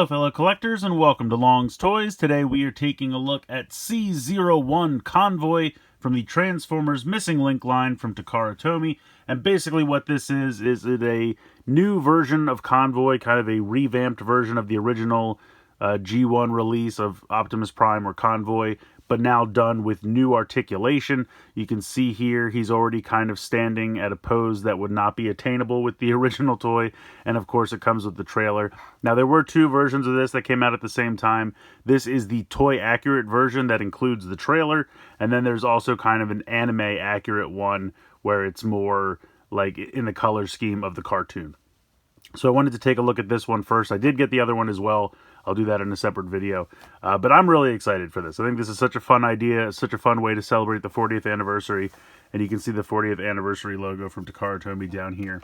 Hello fellow collectors and welcome to Long's Toys. Today we are taking a look at C-01 Convoy from the Transformers Missing Link line from Takara Tomy. And basically what this is it a new version of Convoy, kind of a revamped version of the original G1 release of Optimus Prime or Convoy, but now done with new articulation. You can see here he's already kind of standing at a pose that would not be attainable with the original toy, and of course it comes with the trailer. Now there were two versions of this that came out at the same time. This is the toy accurate version that includes the trailer, and then there's also kind of an anime accurate one where it's more like in the color scheme of the cartoon. So I wanted to take a look at this one first. I did get the other one as well. I'll do that in a separate video. But I'm really excited for this. I think this is such a fun idea. It's such a fun way to celebrate the 40th anniversary. And you can see the 40th anniversary logo from Takara Tomy down here.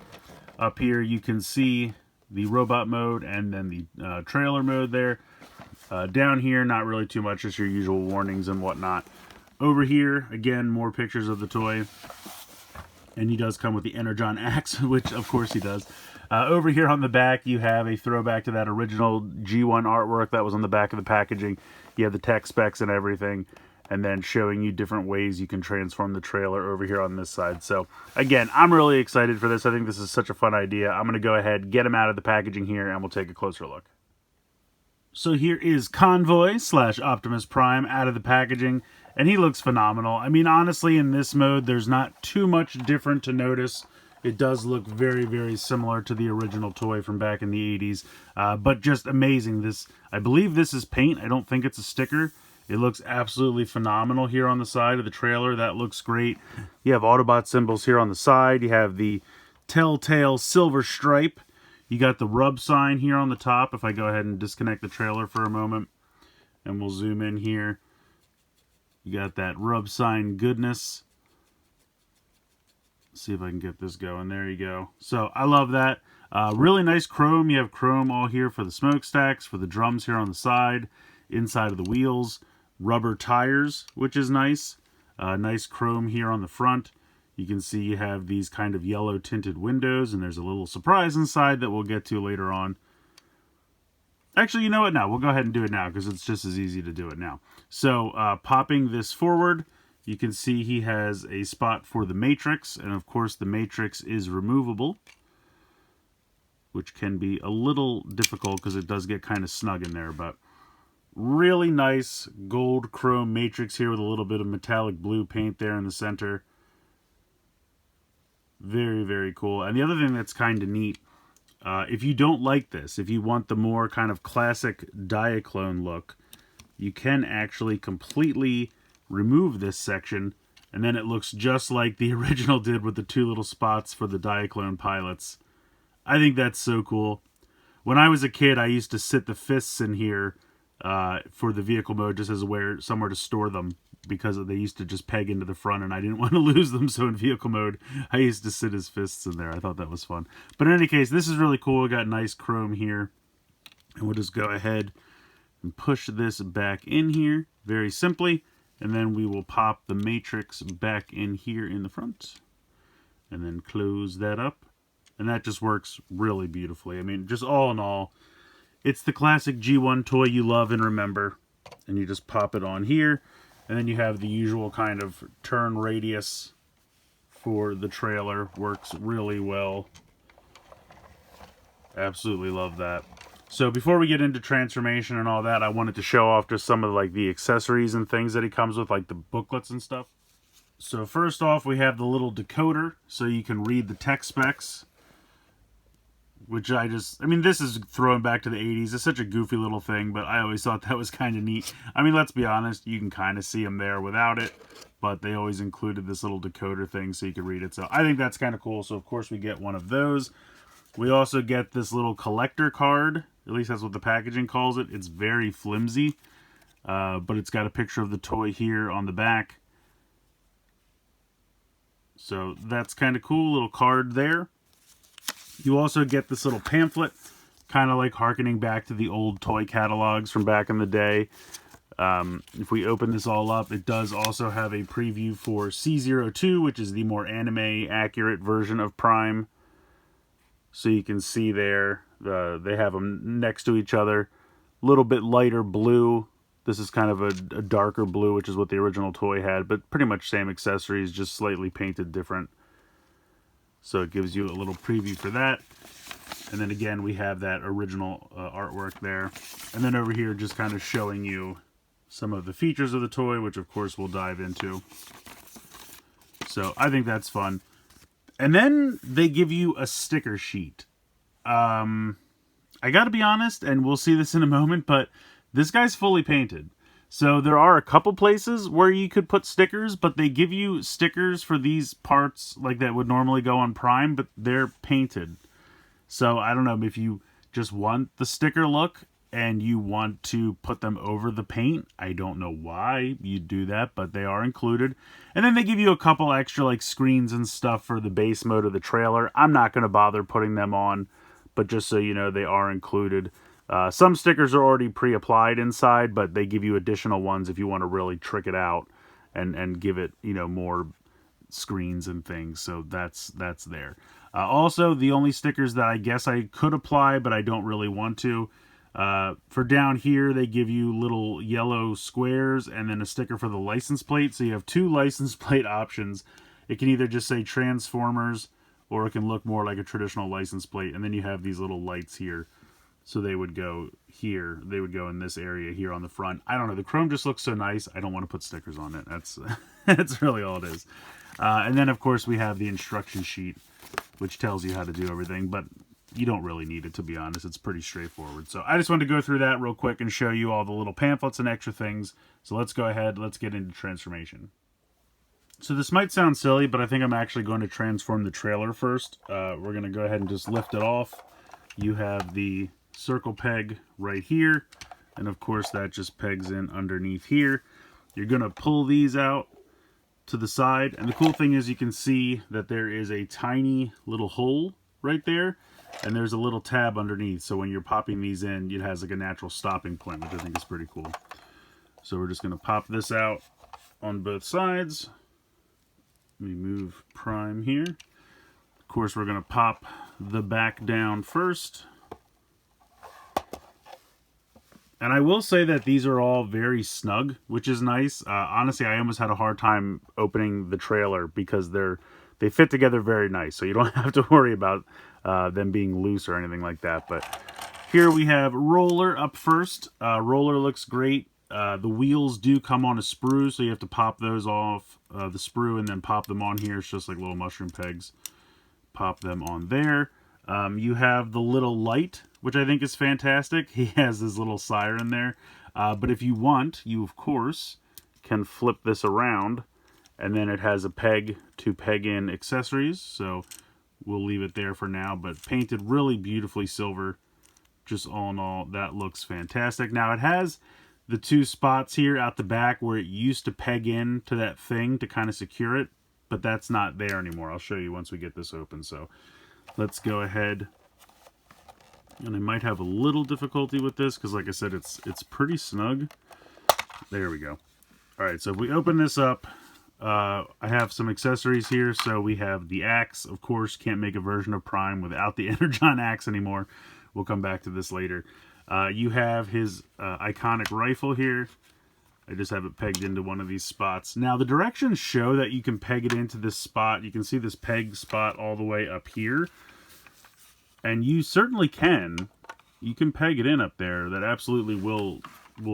Up here you can see the robot mode and then the trailer mode there. Down here, not really too much, just your usual warnings and whatnot. Over here, again, more pictures of the toy. And he does come with the Energon axe, which of course he does. Over here on the back, you have a throwback to that original G1 artwork that was on the back of the packaging. You have the tech specs and everything, and then showing you different ways you can transform the trailer over here on this side. So, again, I'm really excited for this. I think this is such a fun idea. I'm going to go ahead, get him out of the packaging here, and we'll take a closer look. So here is Convoy / Optimus Prime out of the packaging, and he looks phenomenal. I mean, honestly, in this mode, there's not too much different to notice. It does look very, very similar to the original toy from back in the 80s, but just amazing. This, I believe this is paint. I don't think it's a sticker. It looks absolutely phenomenal here on the side of the trailer. That looks great. You have Autobot symbols here on the side. You have the telltale silver stripe. You got the rub sign here on the top. If I go ahead and disconnect the trailer for a moment, and we'll zoom in here. You got that rub sign goodness. See if I can get this going. There you go. So I love that. Really nice chrome. You have chrome all here for the smokestacks, for the drums here on the side, inside of the wheels, rubber tires, which is nice. Nice chrome here on the front. You can see you have these kind of yellow tinted windows, and there's a little surprise inside that we'll get to later on. Actually, you know what? Now we'll go ahead and do it now because it's just as easy to do it now. So popping this forward, you can see he has a spot for the matrix, and of course the matrix is removable, which can be a little difficult because it does get kind of snug in there, but really nice gold chrome matrix here with a little bit of metallic blue paint there in the center. Very, very cool. And the other thing that's kind of neat, if you don't like this, if you want the more kind of classic Diaclone look, you can actually completely remove this section, and then it looks just like the original did with the two little spots for the Diaclone pilots. I think that's so cool. When I was a kid, I used to sit the fists in here for the vehicle mode just as somewhere to store them, because they used to just peg into the front and I didn't want to lose them. So in vehicle mode, I used to sit his fists in there. I thought that was fun. But in any case, this is really cool. We got nice chrome here, and we'll just go ahead and push this back in here very simply. And then we will pop the matrix back in here in the front. And then close that up. And that just works really beautifully. I mean, just all in all, it's the classic G1 toy you love and remember. And you just pop it on here. And then you have the usual kind of turn radius for the trailer. Works really well. Absolutely love that. So before we get into transformation and all that, I wanted to show off just some of like the accessories and things that he comes with, like the booklets and stuff. So first off, we have the little decoder, so you can read the tech specs. Which I mean, this is throwing back to the 80s. It's such a goofy little thing, but I always thought that was kind of neat. I mean, let's be honest, you can kind of see them there without it, but they always included this little decoder thing so you could read it. So I think that's kind of cool. So of course we get one of those. We also get this little collector card. At least that's what the packaging calls it. It's very flimsy, but it's got a picture of the toy here on the back. So that's kind of cool, little card there. You also get this little pamphlet, kind of like harkening back to the old toy catalogs from back in the day. If we open this all up, it does also have a preview for C-02, which is the more anime-accurate version of Prime. So you can see there, they have them next to each other. little bit lighter blue. This is kind of a darker blue, which is what the original toy had, but pretty much same accessories, just slightly painted different. So it gives you a little preview for that. And then again, we have that original artwork there. And then over here, just kind of showing you some of the features of the toy, which of course we'll dive into. So I think that's fun. And then they give you a sticker sheet. I gotta be honest, and we'll see this in a moment, but this guy's fully painted. So there are a couple places where you could put stickers, but they give you stickers for these parts like that would normally go on Prime, but they're painted. So I don't know if you just want the sticker look and you want to put them over the paint. I don't know why you do that, but they are included. And then they give you a couple extra like screens and stuff for the base mode of the trailer. I'm not going to bother putting them on, but just so you know, they are included. Some stickers are already pre-applied inside, but they give you additional ones if you want to really trick it out and give it, you know, more screens and things. So that's there. Also, the only stickers that I guess I could apply, but I don't really want to, for down here, they give you little yellow squares and then a sticker for the license plate. So you have two license plate options. It can either just say Transformers, or it can look more like a traditional license plate. And then you have these little lights here. So they would go here. They would go in this area here on the front. I don't know. The chrome just looks so nice. I don't want to put stickers on it. That's really all it is. And then, of course, we have the instruction sheet, which tells you how to do everything. But you don't really need it, to be honest. It's pretty straightforward. So I just wanted to go through that real quick and show you all the little pamphlets and extra things. So let's go ahead. Let's get into transformation. So this might sound silly, but I think I'm actually going to transform the trailer first. We're going to go ahead and just lift it off. You have the circle peg right here, and of course that just pegs in underneath here. You're going to pull these out to the side, and the cool thing is you can see that there is a tiny little hole right there, and there's a little tab underneath, so when you're popping these in, it has like a natural stopping point, which I think is pretty cool. So we're just going to pop this out on both sides. Let me move Prime here. Of course, we're going to pop the back down first. And I will say that these are all very snug, which is nice. Honestly, I almost had a hard time opening the trailer because they fit together very nice. So you don't have to worry about them being loose or anything like that. But here we have Roller up first. Roller looks great. The wheels do come on a sprue, so you have to pop those off the sprue and then pop them on here. It's just like little mushroom pegs. Pop them on there. You have the little light, which I think is fantastic. He has his little siren there. But if you want, you of course can flip this around, and then it has a peg to peg in accessories. So we'll leave it there for now, but painted really beautifully silver. Just all in all, that looks fantastic. Now it has the two spots here out the back where it used to peg in to that thing to kind of secure it, but that's not there anymore. I'll show you once we get this open. So let's go ahead. And I might have a little difficulty with this because, like I said, it's pretty snug. There we go. All right, so if we open this up, I have some accessories here. So we have the axe. Of course, can't make a version of Prime without the Energon axe anymore. We'll come back to this later. You have his iconic rifle here. I just have it pegged into one of these spots. Now, the directions show that you can peg it into this spot. You can see this peg spot all the way up here. And you certainly can. You can peg it in up there. That absolutely will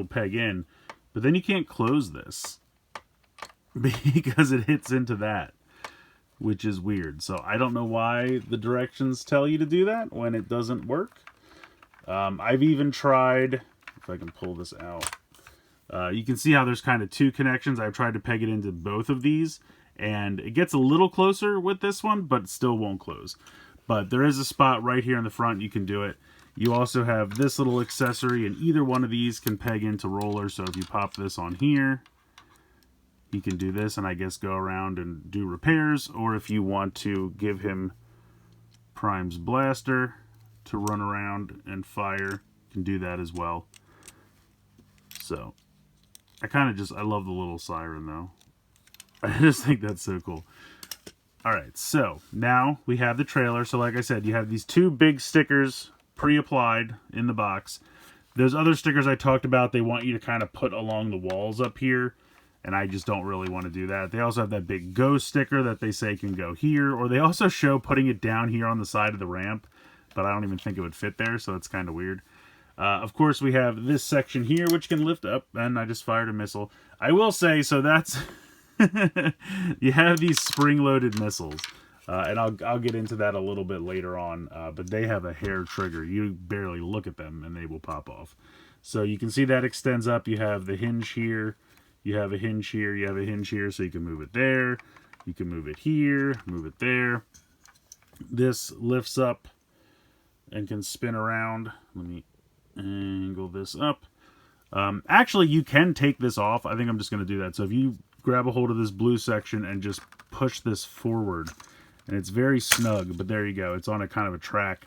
peg in. But then you can't close this because it hits into that, which is weird. So I don't know why the directions tell you to do that when it doesn't work. I've even tried, if I can pull this out, you can see how there's kind of two connections. I've tried to peg it into both of these, and it gets a little closer with this one, but it still won't close. But there is a spot right here in the front you can do it. You also have this little accessory, and either one of these can peg into Roller. So if you pop this on here, you can do this and I guess go around and do repairs. Or if you want to give him Prime's blaster to run around and fire, you can do that as well. So I love the little siren though. I just think that's so cool. Alright, so now we have the trailer. So like I said, you have these two big stickers pre-applied in the box. Those other stickers I talked about, they want you to kind of put along the walls up here, and I just don't really want to do that. They also have that big go sticker that they say can go here, or they also show putting it down here on the side of the ramp, but I don't even think it would fit there, so it's kind of weird. Of course, we have this section here, which can lift up, and I just fired a missile. I will say, so that's... you have these spring-loaded missiles, and I'll get into that a little bit later on, but they have a hair trigger. You barely look at them, and they will pop off. So you can see that extends up. You have the hinge here. You have a hinge here. You have a hinge here, so you can move it there. You can move it here, move it there. This lifts up and can spin around. Let me angle this up. Actually, you can take this off. I think I'm just going to do that. So if you grab a hold of this blue section and just push this forward, and it's very snug, but there you go. It's on a kind of a track.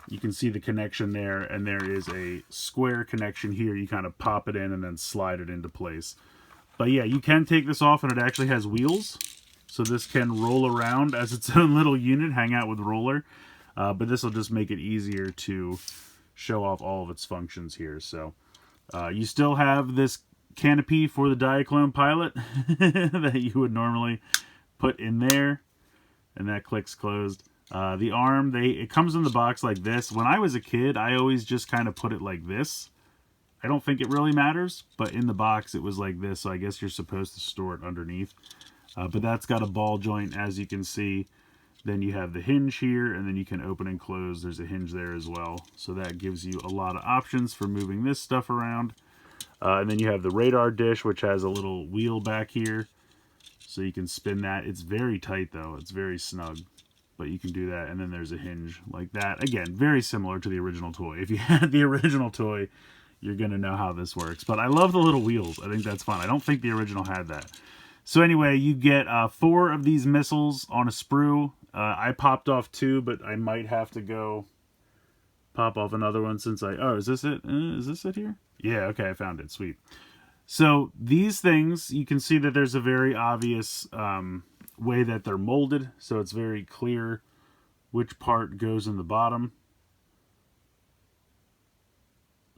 You can see the connection there, and there is a square connection here. You kind of pop it in and then slide it into place. But yeah, you can take this off, and it actually has wheels. So this can roll around as its own little unit, hang out with roller. But this will just make it easier to show off all of its functions here. So you still have this canopy for the Diaclone pilot that you would normally put in there, and that clicks closed. The arm, it comes in the box like this. When I was a kid, I always just kind of put it like this. I don't think it really matters, but in the box it was like this, so I guess you're supposed to store it underneath. But that's got a ball joint, as you can see. Then you have the hinge here, and then you can open and close. There's a hinge there as well. So that gives you a lot of options for moving this stuff around. And then you have the radar dish, which has a little wheel back here. So you can spin that. It's very tight, though. It's very snug. But you can do that. And then there's a hinge like that. Again, very similar to the original toy. If you had the original toy, you're going to know how this works. But I love the little wheels. I think that's fun. I don't think the original had that. So anyway, you get 4 of these missiles on a sprue. I popped off 2, but I might have to go pop off another one since oh, is this it? Is this it here? Yeah, okay, I found it. Sweet. So these things, you can see that there's a very obvious way that they're molded. So it's very clear which part goes in the bottom.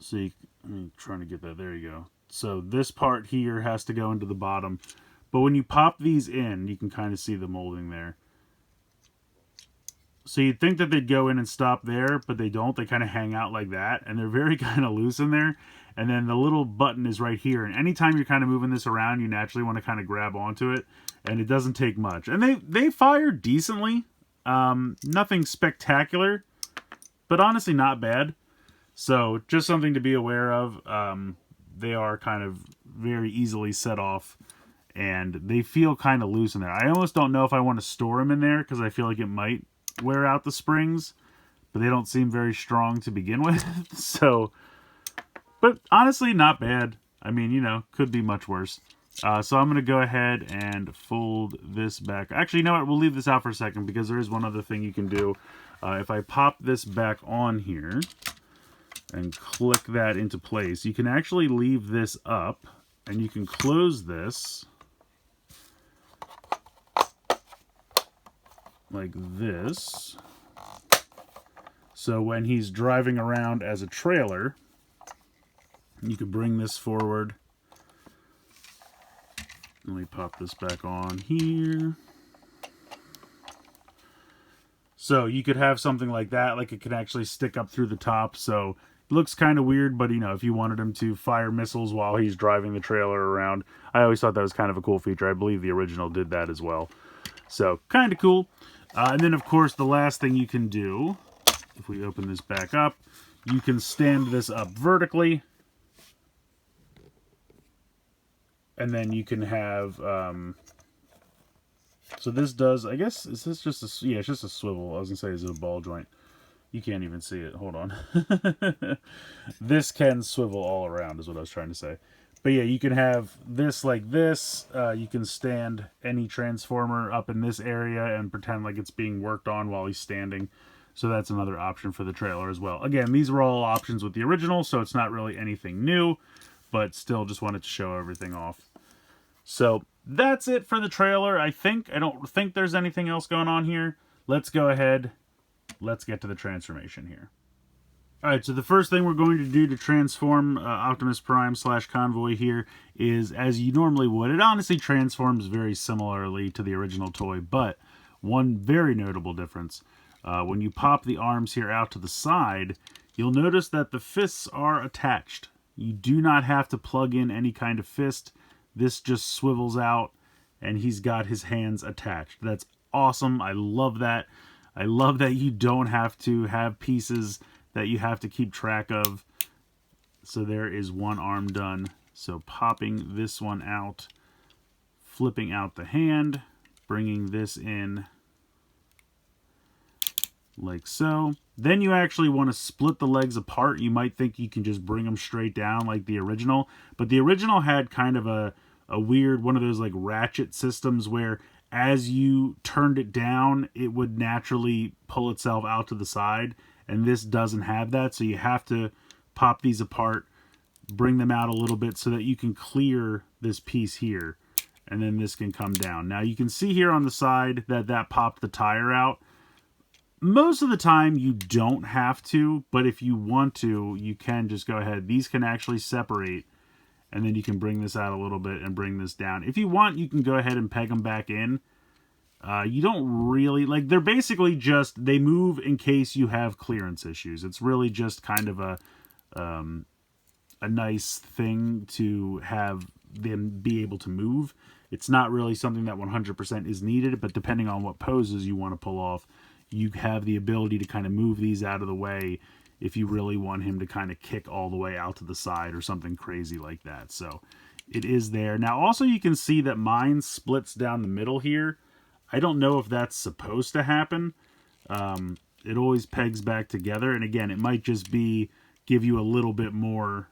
So I'm trying to get that. There you go. So this part here has to go into the bottom. But when you pop these in, you can kind of see the molding there. So you'd think that they'd go in and stop there, but they don't. They kind of hang out like that, and they're very kind of loose in there. And then the little button is right here, and anytime you're kind of moving this around, you naturally want to kind of grab onto it, and it doesn't take much. And they fire decently. Nothing spectacular, but honestly not bad. So just something to be aware of. They are kind of very easily set off, and they feel kind of loose in there. I almost don't know if I want to store them in there, because I feel like it might wear out the springs, but they don't seem very strong to begin with. So, but honestly, not bad. I mean, you know, could be much worse. So I'm going to go ahead and fold this back. Actually, you know what? We'll leave this out for a second, because there is one other thing you can do. If I pop this back on here and click that into place, you can actually leave this up, and you can close this like this. So when he's driving around as a trailer, you can bring this forward. Let me pop this back on here. So you could have something like that, like it can actually stick up through the top. So it looks kind of weird, but you know, if you wanted him to fire missiles while he's driving the trailer around, I always thought that was kind of a cool feature. I believe the original did that as well. So kind of cool. And then, of course, the last thing you can do, if we open this back up, you can stand this up vertically. And then you can have, so this does, I guess, is this just a, yeah, it's just a swivel. I was going to say, is it a ball joint? You can't even see it. Hold on. This can swivel all around is what I was trying to say. But yeah, you can have this like this. You can stand any transformer up in this area and pretend like it's being worked on while he's standing. So that's another option for the trailer as well. Again, these were all options with the original, so it's not really anything new, but still just wanted to show everything off. So that's it for the trailer, I think. I don't think there's anything else going on here. Let's go ahead. Let's get to the transformation here. Alright, so the first thing we're going to do to transform Optimus Prime / Convoy here is, as you normally would, it honestly transforms very similarly to the original toy, but one very notable difference. When you pop the arms here out to the side, you'll notice that the fists are attached. You do not have to plug in any kind of fist. This just swivels out, and he's got his hands attached. That's awesome. I love that. I love that you don't have to have pieces that you have to keep track of. So there is one arm done. So popping this one out, flipping out the hand, bringing this in like so. Then you actually want to split the legs apart. You might think you can just bring them straight down like the original, but the original had kind of a weird one of those like ratchet systems where as you turned it down, it would naturally pull itself out to the side, and this doesn't have that, so you have to pop these apart, bring them out a little bit so that you can clear this piece here, and then this can come down. Now you can see here on the side that popped the tire out. Most of the time you don't have to, but if you want to, you can just go ahead. These can actually separate, and then you can bring this out a little bit and bring this down. If you want, you can go ahead and peg them back in. You don't really, like, they're basically just, they move in case you have clearance issues. It's really just kind of a nice thing to have them be able to move. It's not really something that 100% is needed, but depending on what poses you want to pull off, you have the ability to kind of move these out of the way if you really want him to kind of kick all the way out to the side or something crazy like that. So it is there. Now also you can see that mine splits down the middle here. I don't know if that's supposed to happen. It always pegs back together, and again, it might just be give you a little bit more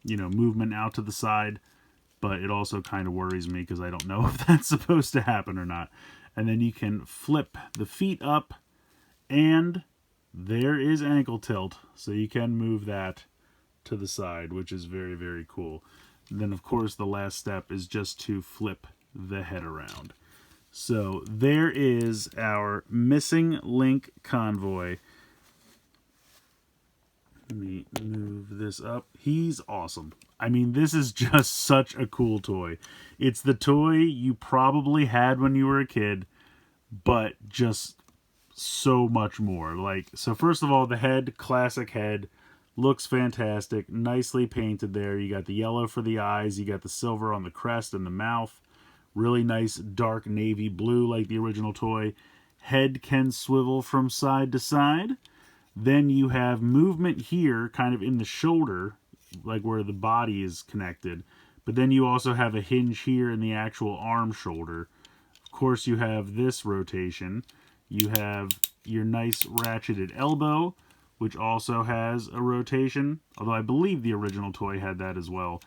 movement out to the side, but it also kind of worries me because I don't know if that's supposed to happen or not. And then you can flip the feet up, and there is ankle tilt, so you can move that to the side, which is very, very cool. And then, of course, the last step is just to flip the head around. So there is our missing link Convoy. Let me move this up. He's awesome. I mean, this is just such a cool toy. It's the toy you probably had when you were a kid, but just so much more. Like, so first of all, the head, classic head, looks fantastic. Nicely painted there. You got the yellow for the eyes. You got the silver on the crest and the mouth. Really nice dark navy blue like the original toy. Head can swivel from side to side. Then you have movement here kind of in the shoulder, like where the body is connected. But then you also have a hinge here in the actual arm shoulder. Of course, you have this rotation. You have your nice ratcheted elbow, which also has a rotation, although I believe the original toy had that as well.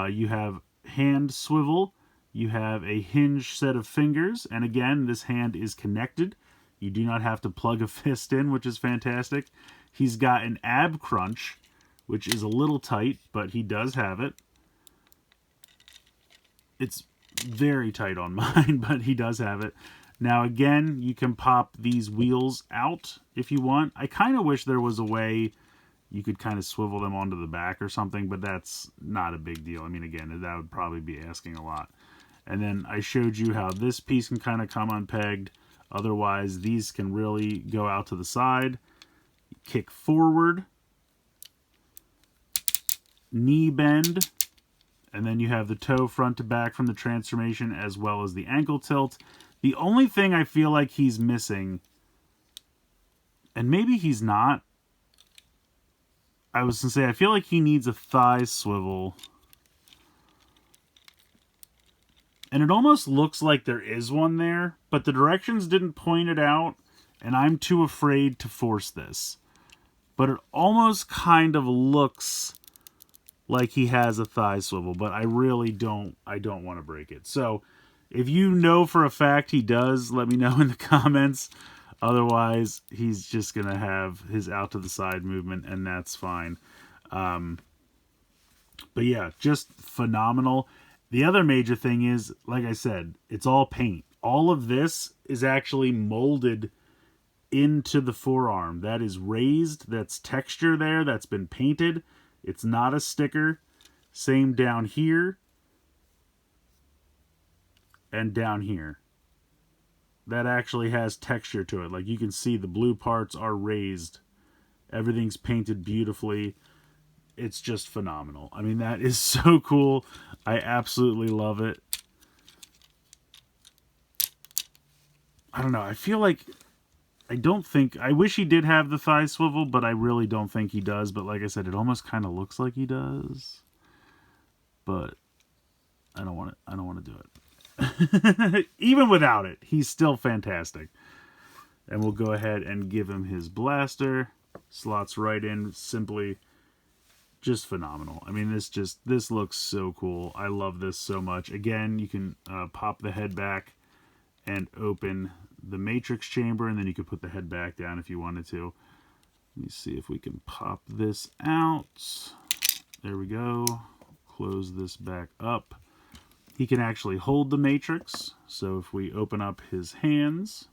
You have hand swivel. You have a hinge set of fingers, and again, this hand is connected. You do not have to plug a fist in, which is fantastic. He's got an ab crunch, which is a little tight, but he does have it. It's very tight on mine, but he does have it. Now, again, you can pop these wheels out if you want. I kind of wish there was a way you could kind of swivel them onto the back or something, but that's not a big deal. I mean, again, that would probably be asking a lot. And then I showed you how this piece can kind of come unpegged. Otherwise, these can really go out to the side. Kick forward. Knee bend. And then you have the toe front to back from the transformation as well as the ankle tilt. The only thing I feel like he's missing, and maybe he's not, I was going to say, I feel like he needs a thigh swivel. And it almost looks like there is one there, but the directions didn't point it out, and I'm too afraid to force this. But it almost kind of looks like he has a thigh swivel, but I really don't want to break it. So if you know for a fact he does, let me know in the comments. Otherwise, he's just going to have his out to the side movement, and that's fine. But yeah, just phenomenal. The other major thing is, like I said, it's all paint. All of this is actually molded into the forearm. That is raised. That's texture there. That's been painted. It's not a sticker. Same down here and down here. That actually has texture to it. Like you can see the blue parts are raised. Everything's painted beautifully. It's just phenomenal. I mean, that is so cool. I absolutely love it. I don't know. I feel like I wish he did have the thigh swivel, but I really don't think he does. But like I said, it almost kind of looks like he does. But I don't want to do it. Even without it, he's still fantastic. And we'll go ahead and give him his blaster. Slots right in, simply just phenomenal. I mean, this looks so cool. I love this so much. Again, you can pop the head back and open the matrix chamber, and then you could put the head back down if you wanted to. Let me see if we can pop this out. There we go. Close this back up. He can actually hold the matrix, so if we open up his hands,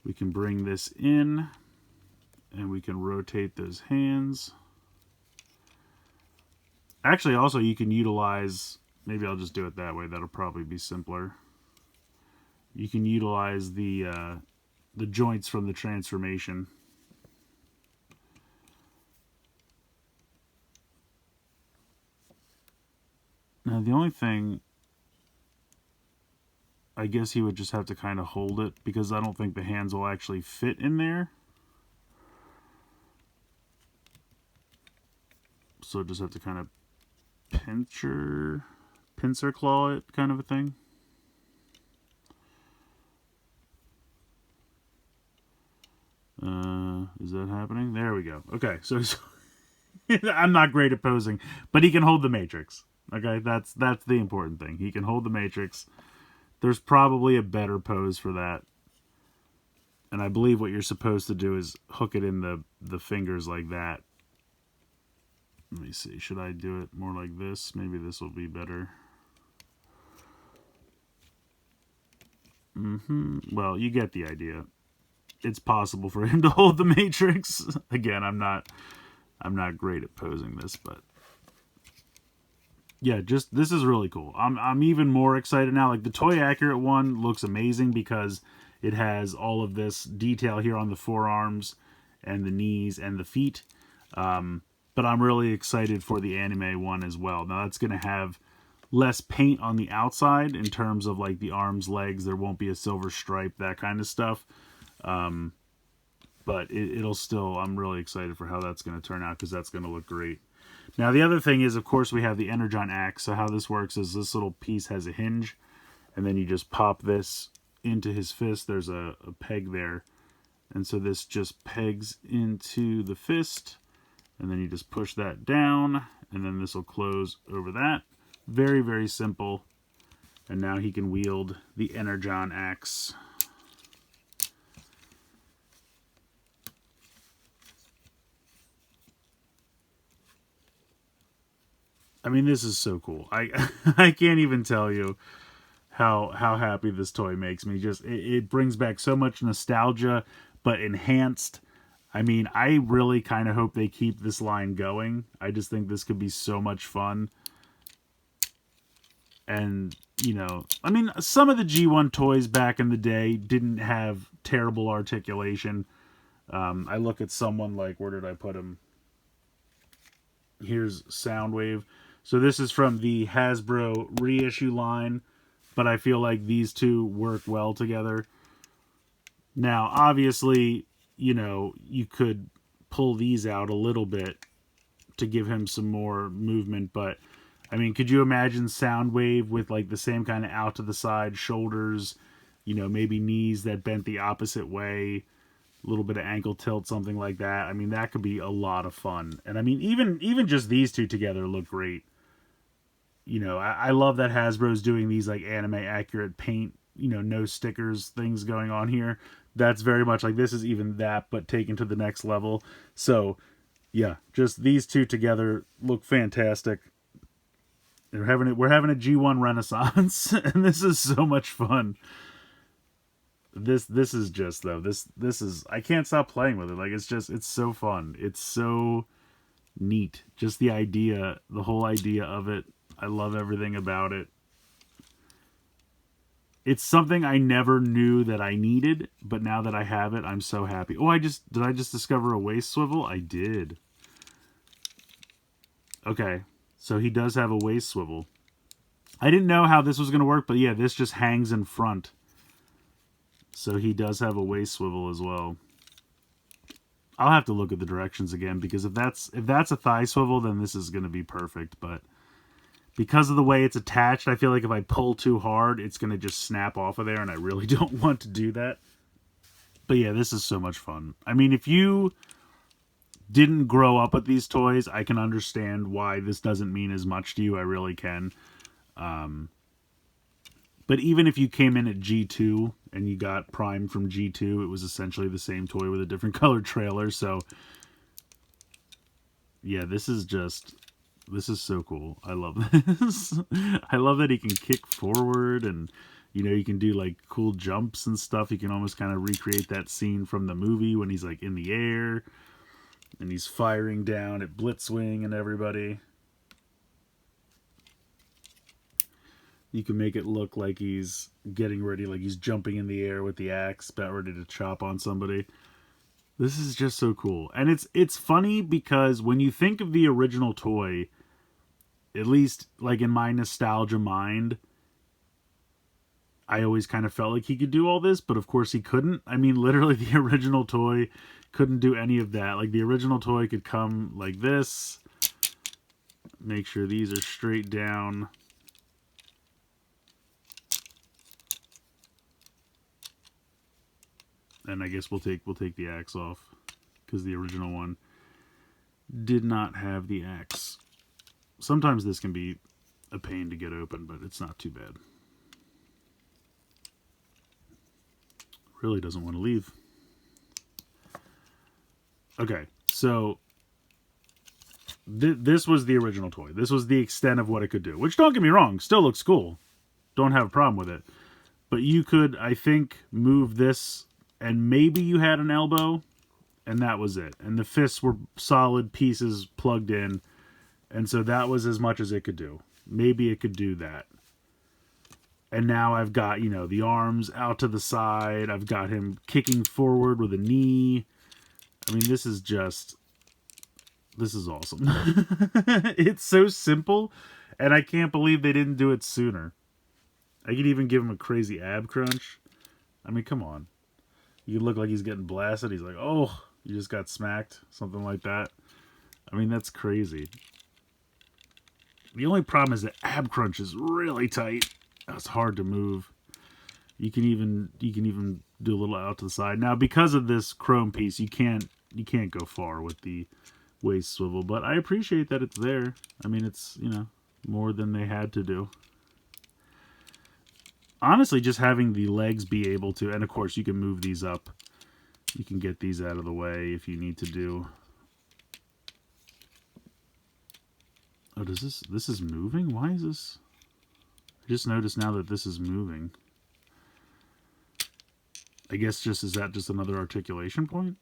we can bring this in, and we can rotate those hands. Actually, also, you can utilize, maybe I'll just do it that way, that'll probably be simpler. You can utilize the joints from the transformation. Now, the only thing, I guess he would just have to kind of hold it, because I don't think the hands will actually fit in there. So just have to kind of pincer claw it, kind of a thing. Is that happening? There we go. Okay, so I'm not great at posing, but he can hold the matrix. Okay, that's the important thing. He can hold the matrix. There's probably a better pose for that. And I believe what you're supposed to do is hook it in the fingers like that. Let me see. Should I do it more like this? Maybe this will be better. Well, you get the idea. It's possible for him to hold the matrix. Again, I'm not great at posing this, but yeah, just this is really cool. I'm even more excited now. Like the Toy Accurate one looks amazing because it has all of this detail here on the forearms and the knees and the feet. But I'm really excited for the anime one as well. Now that's going to have less paint on the outside in terms of like the arms, legs. There won't be a silver stripe, that kind of stuff. But it'll still, I'm really excited for how that's going to turn out because that's going to look great. Now the other thing is, of course, we have the Energon axe. So how this works is this little piece has a hinge, and then you just pop this into his fist. There's a peg there. And so this just pegs into the fist, and then you just push that down, and then this will close over that. Very, very simple. And now he can wield the Energon axe. I mean, this is so cool. I can't even tell you how happy this toy makes me. Just it brings back so much nostalgia, but enhanced. I mean, I really kind of hope they keep this line going. I just think this could be so much fun. And, you know, I mean, some of the G1 toys back in the day didn't have terrible articulation. I look at someone like, where did I put him? Here's Soundwave. So this is from the Hasbro reissue line, but I feel like these two work well together. Now, obviously, you know, you could pull these out a little bit to give him some more movement, but I mean, could you imagine Soundwave with like the same kind of out to the side shoulders, you know, maybe knees that bent the opposite way, a little bit of ankle tilt, something like that. I mean, that could be a lot of fun. And I mean, even just these two together look great. You know, I love that Hasbro's doing these like anime accurate paint, you know, no stickers things going on here. That's very much like, this is even that, but taken to the next level. So yeah, just these two together look fantastic. We're having a G1 renaissance, and this is so much fun. This is just, though, this is, I can't stop playing with it. Like, it's so fun. It's so neat. Just the idea, the whole idea of it. I love everything about it. It's something I never knew that I needed, but now that I have it, I'm so happy. Oh, did I just discover a waist swivel? I did. Okay, so he does have a waist swivel. I didn't know how this was going to work, but yeah, this just hangs in front. So he does have a waist swivel as well. I'll have to look at the directions again, because if that's a thigh swivel, then this is going to be perfect. But because of the way it's attached, I feel like if I pull too hard, it's going to just snap off of there, and I really don't want to do that. But yeah, this is so much fun. I mean, if you didn't grow up with these toys, I can understand why this doesn't mean as much to you. I really can. But even if you came in at G2 and you got Prime from G2, it was essentially the same toy with a different colored trailer. So yeah, this is so cool. I love this. I love that he can kick forward, and you know, you can do like cool jumps and stuff. You can almost kind of recreate that scene from the movie when he's like in the air and he's firing down at Blitzwing and everybody. You can make it look like he's getting ready, like he's jumping in the air with the axe, about ready to chop on somebody. This is just so cool. And it's funny because when you think of the original toy, at least like in my nostalgia mind, I always kind of felt like he could do all this, but of course he couldn't. I mean, literally the original toy couldn't do any of that. Like the original toy could come like this. Make sure these are straight down. And I guess we'll take the axe off, because the original one did not have the axe. Sometimes this can be a pain to get open, but it's not too bad. Really doesn't want to leave. Okay, so this was the original toy. This was the extent of what it could do, which, don't get me wrong, still looks cool. Don't have a problem with it. But you could, I think, move this, and maybe you had an elbow, and that was it. And the fists were solid pieces plugged in, and so that was as much as it could do. Maybe it could do that. And now I've got, you know, the arms out to the side. I've got him kicking forward with a knee. I mean, this is awesome. It's so simple, and I can't believe they didn't do it sooner. I could even give him a crazy ab crunch. I mean, come on. You look like he's getting blasted. He's like, oh, you just got smacked. Something like that. I mean, that's crazy. The only problem is that ab crunch is really tight. It's hard to move. You can even do a little out to the side. Now, because of this chrome piece, you can't go far with the waist swivel, but I appreciate that it's there. I mean, it's, you know, more than they had to do. Honestly, just having the legs be able to, and of course you can move these up. You can get these out of the way if you need to do. Oh, this is moving? Why is this? I just noticed now that this is moving. I guess is that just another articulation point?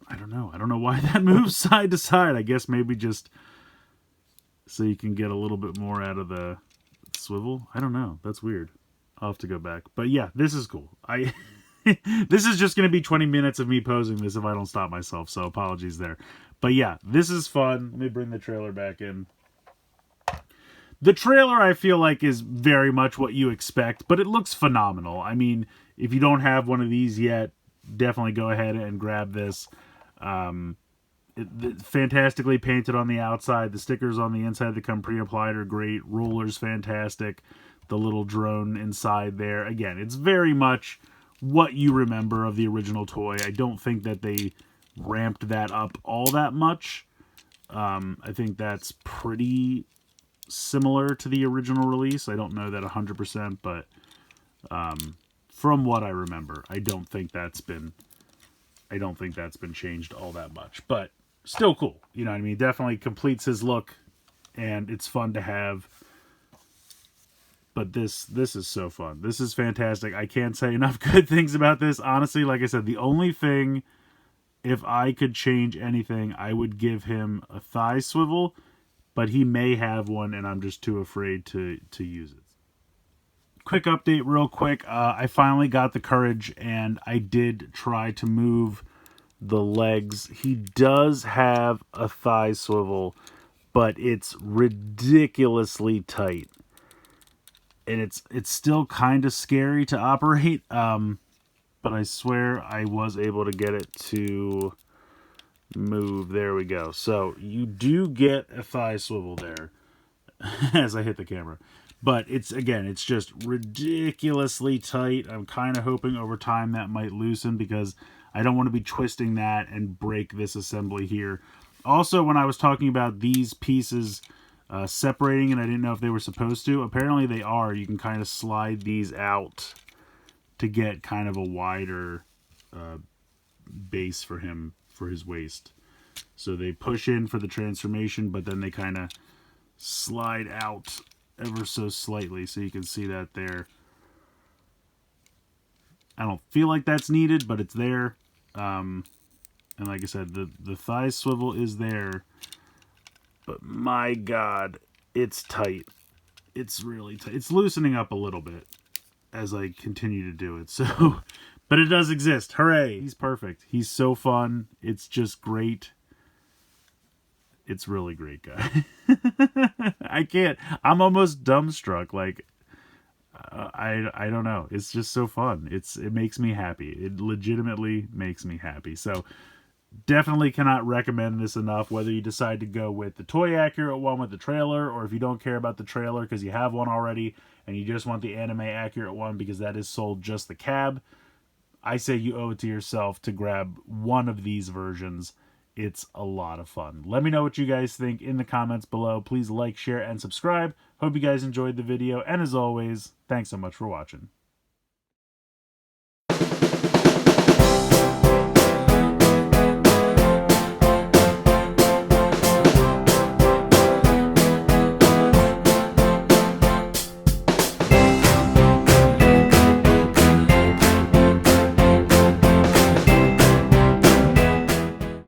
I don't know. I don't know why that moves side to side. I guess maybe just so you can get a little bit more out of the swivel. I don't know. That's weird. I'll have to go back. But yeah, this is cool. This is just going to be 20 minutes of me posing this if I don't stop myself, so apologies there. But yeah, this is fun. Let me bring the trailer back in. The trailer, I feel like, is very much what you expect, but it looks phenomenal. I mean, if you don't have one of these yet, definitely go ahead and grab this. Fantastically painted on the outside. The stickers on the inside that come pre-applied are great. Roller's fantastic. The little drone inside there. Again, it's very much what you remember of the original toy. I don't think that they ramped that up all that much. I think that's pretty similar to the original release. I don't know that 100%, but from what I remember, I don't think that's been changed all that much. But still cool. You know what I mean? Definitely completes his look, and it's fun to have. But this is so fun. This is fantastic. I can't say enough good things about this. Honestly, like I said, the only thing, if I could change anything, I would give him a thigh swivel, but he may have one and I'm just too afraid to use it. Quick update real quick. I finally got the courage and I did try to move the legs. He does have a thigh swivel, but it's ridiculously tight. And it's still kind of scary to operate, but I swear I was able to get it to move. There we go. So you do get a thigh swivel there as I hit the camera. But it's just ridiculously tight. I'm kind of hoping over time that might loosen because I don't want to be twisting that and break this assembly here. Also, when I was talking about these pieces separating and I didn't know if they were supposed to, apparently they are. You can kind of slide these out to get kind of a wider base for him, for his waist. So they push in for the transformation, but then they kind of slide out ever so slightly, so you can see that there. I don't feel like that's needed, but it's there. And like I said, the thigh swivel is there. But my God, it's tight. It's really tight. It's loosening up a little bit as I continue to do it. So, but it does exist. Hooray! He's perfect. He's so fun. It's just great. It's really great, guy. I can't. I'm almost dumbstruck. Like, I don't know. It's just so fun. It makes me happy. It legitimately makes me happy. So, definitely cannot recommend this enough, whether you decide to go with the toy accurate one with the trailer, or if you don't care about the trailer because you have one already and you just want the anime accurate one because that is sold just the cab. I say you owe it to yourself to grab one of these versions. It's a lot of fun. Let me know what you guys think in the comments below. Please like, share, and subscribe. Hope you guys enjoyed the video, and as always, thanks so much for watching.